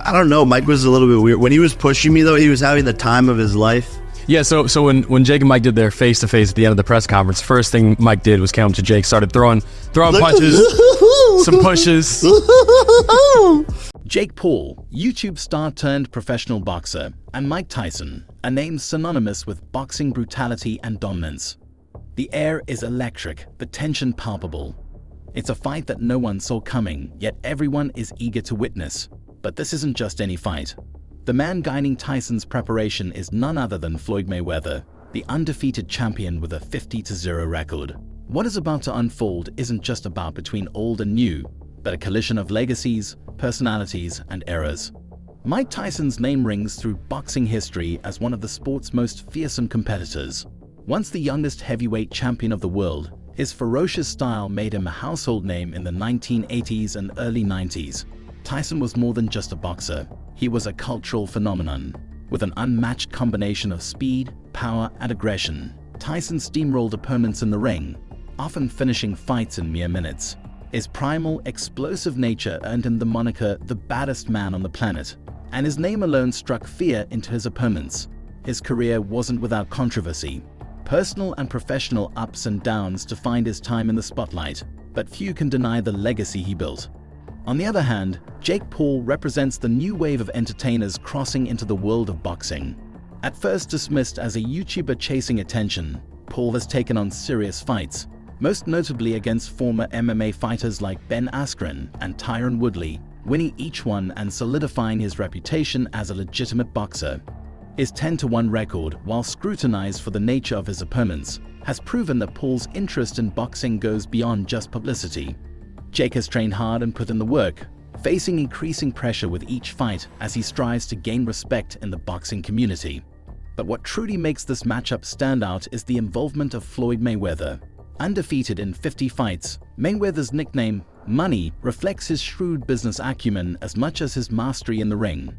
I don't know. Mike was a little bit weird. When he was pushing me, though, he was having the time of his life. Yeah, so when Jake and Mike did their face-to-face at the end of the press conference, first thing Mike did was come to Jake, started throwing punches, some pushes. Jake Paul, YouTube star turned professional boxer, and Mike Tyson, a name synonymous with boxing brutality and dominance. The air is electric, the tension palpable. It's a fight that no one saw coming, yet everyone is eager to witness. But this isn't just any fight. The man guiding Tyson's preparation is none other than Floyd Mayweather, the undefeated champion with a 50-0 record. What is about to unfold isn't just about between old and new, but a collision of legacies, personalities, and eras. Mike Tyson's name rings through boxing history as one of the sport's most fearsome competitors. Once the youngest heavyweight champion of the world, his ferocious style made him a household name in the 1980s and early 90s. Tyson was more than just a boxer. He was a cultural phenomenon. With an unmatched combination of speed, power, and aggression, Tyson steamrolled opponents in the ring, often finishing fights in mere minutes. His primal, explosive nature earned him the moniker the baddest man on the planet, and his name alone struck fear into his opponents. His career wasn't without controversy. Personal and professional ups and downs defined his time in the spotlight, but few can deny the legacy he built. On the other hand, Jake Paul represents the new wave of entertainers crossing into the world of boxing. At first dismissed as a YouTuber chasing attention, Paul has taken on serious fights, most notably against former MMA fighters like Ben Askren and Tyron Woodley, winning each one and solidifying his reputation as a legitimate boxer. His 10-1 record, while scrutinized for the nature of his opponents, has proven that Paul's interest in boxing goes beyond just publicity. Jake has trained hard and put in the work, facing increasing pressure with each fight as he strives to gain respect in the boxing community. But what truly makes this matchup stand out is the involvement of Floyd Mayweather. Undefeated in 50 fights, Mayweather's nickname, Money, reflects his shrewd business acumen as much as his mastery in the ring.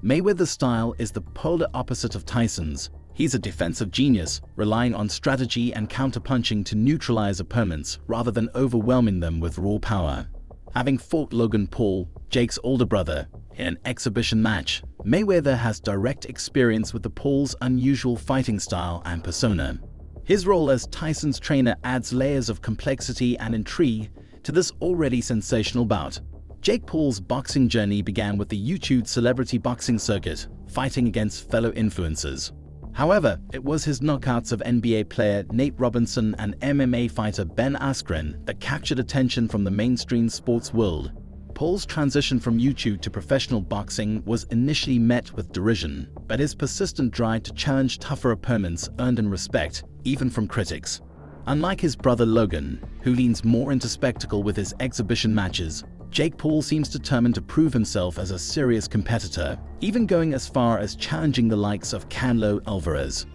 Mayweather's style is the polar opposite of Tyson's. He's a defensive genius, relying on strategy and counterpunching to neutralize opponents rather than overwhelming them with raw power. Having fought Logan Paul, Jake's older brother, in an exhibition match, Mayweather has direct experience with the Paul's unusual fighting style and persona. His role as Tyson's trainer adds layers of complexity and intrigue to this already sensational bout. Jake Paul's boxing journey began with the YouTube celebrity boxing circuit, fighting against fellow influencers. However, it was his knockouts of NBA player Nate Robinson and MMA fighter Ben Askren that captured attention from the mainstream sports world. Paul's transition from YouTube to professional boxing was initially met with derision, but his persistent drive to challenge tougher opponents earned him respect, even from critics. Unlike his brother Logan, who leans more into spectacle with his exhibition matches, Jake Paul seems determined to prove himself as a serious competitor, even going as far as challenging the likes of Canelo Alvarez.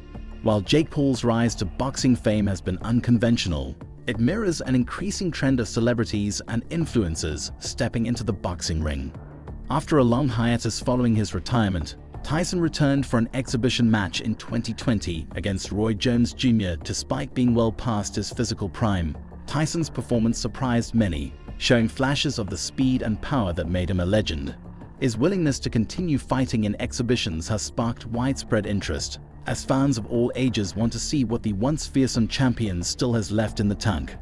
While Jake Paul's rise to boxing fame has been unconventional, it mirrors an increasing trend of celebrities and influencers stepping into the boxing ring. After a long hiatus following his retirement, Tyson returned for an exhibition match in 2020 against Roy Jones Jr. Despite being well past his physical prime, Tyson's performance surprised many, showing flashes of the speed and power that made him a legend. His willingness to continue fighting in exhibitions has sparked widespread interest, as fans of all ages want to see what the once fearsome champion still has left in the tank.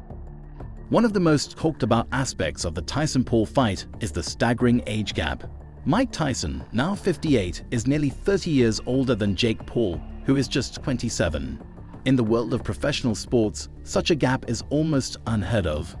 One of the most talked about aspects of the Tyson-Paul fight is the staggering age gap. Mike Tyson, now 58, is nearly 30 years older than Jake Paul, who is just 27. In the world of professional sports, such a gap is almost unheard of.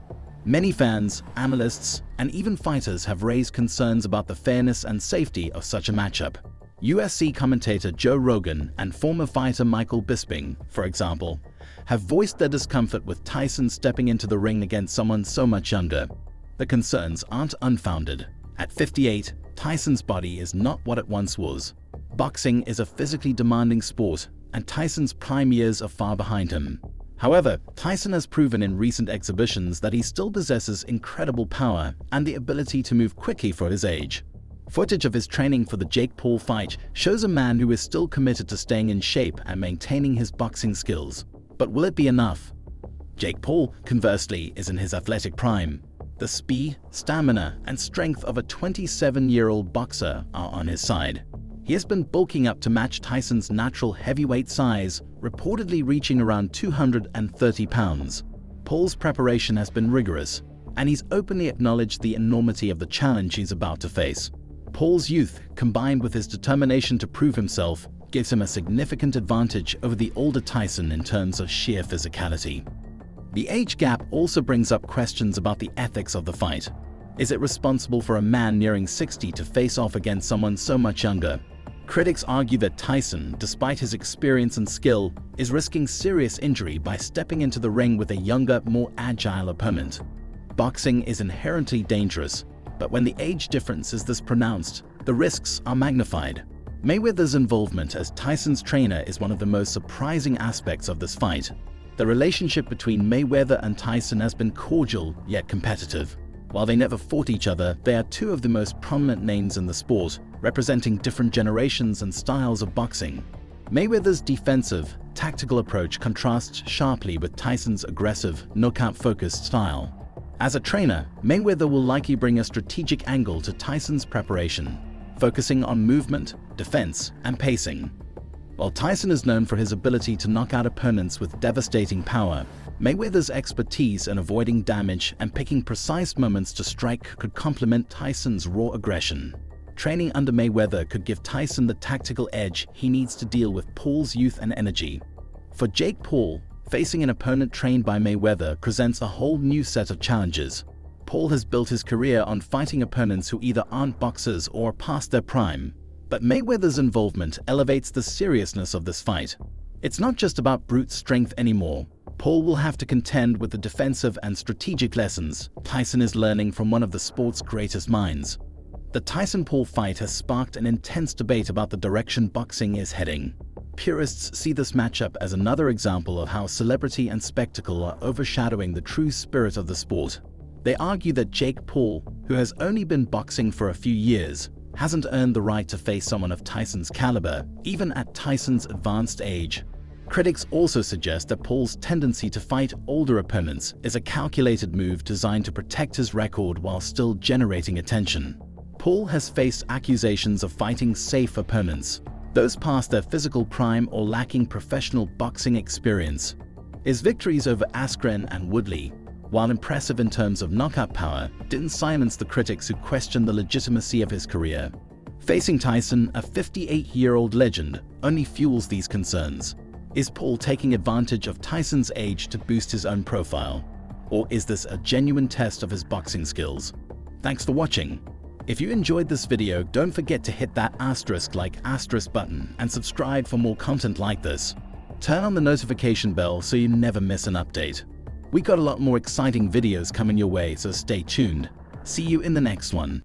Many fans, analysts, and even fighters have raised concerns about the fairness and safety of such a matchup. UFC commentator Joe Rogan and former fighter Michael Bisping, for example, have voiced their discomfort with Tyson stepping into the ring against someone so much younger. The concerns aren't unfounded. At 58, Tyson's body is not what it once was. Boxing is a physically demanding sport, and Tyson's prime years are far behind him. However, Tyson has proven in recent exhibitions that he still possesses incredible power and the ability to move quickly for his age. Footage of his training for the Jake Paul fight shows a man who is still committed to staying in shape and maintaining his boxing skills. But will it be enough? Jake Paul, conversely, is in his athletic prime. The speed, stamina, and strength of a 27-year-old boxer are on his side. He has been bulking up to match Tyson's natural heavyweight size, reportedly reaching around 230 pounds. Paul's preparation has been rigorous, and he's openly acknowledged the enormity of the challenge he's about to face. Paul's youth, combined with his determination to prove himself, gives him a significant advantage over the older Tyson in terms of sheer physicality. The age gap also brings up questions about the ethics of the fight. Is it responsible for a man nearing 60 to face off against someone so much younger? Critics argue that Tyson, despite his experience and skill, is risking serious injury by stepping into the ring with a younger, more agile opponent. Boxing is inherently dangerous, but when the age difference is this pronounced, the risks are magnified. Mayweather's involvement as Tyson's trainer is one of the most surprising aspects of this fight. The relationship between Mayweather and Tyson has been cordial yet competitive. While they never fought each other, they are two of the most prominent names in the sport, representing different generations and styles of boxing. Mayweather's defensive, tactical approach contrasts sharply with Tyson's aggressive, knockout-focused style. As a trainer, Mayweather will likely bring a strategic angle to Tyson's preparation, focusing on movement, defense, and pacing. While Tyson is known for his ability to knock out opponents with devastating power, Mayweather's expertise in avoiding damage and picking precise moments to strike could complement Tyson's raw aggression. Training under Mayweather could give Tyson the tactical edge he needs to deal with Paul's youth and energy. For Jake Paul, facing an opponent trained by Mayweather presents a whole new set of challenges. Paul has built his career on fighting opponents who either aren't boxers or are past their prime. But Mayweather's involvement elevates the seriousness of this fight. It's not just about brute strength anymore. Paul will have to contend with the defensive and strategic lessons Tyson is learning from one of the sport's greatest minds. The Tyson-Paul fight has sparked an intense debate about the direction boxing is heading. Purists see this matchup as another example of how celebrity and spectacle are overshadowing the true spirit of the sport. They argue that Jake Paul, who has only been boxing for a few years, hasn't earned the right to face someone of Tyson's caliber, even at Tyson's advanced age. Critics also suggest that Paul's tendency to fight older opponents is a calculated move designed to protect his record while still generating attention. Paul has faced accusations of fighting safe opponents, those past their physical prime or lacking professional boxing experience. His victories over Askren and Woodley, while impressive in terms of knockout power, didn't silence the critics who questioned the legitimacy of his career. Facing Tyson, a 58-year-old legend, only fuels these concerns. Is Paul taking advantage of Tyson's age to boost his own profile? Or is this a genuine test of his boxing skills? Thanks for watching. If you enjoyed this video, don't forget to hit that asterisk button and subscribe for more content like this. Turn on the notification bell so you never miss an update. We got a lot more exciting videos coming your way, so stay tuned. See you in the next one.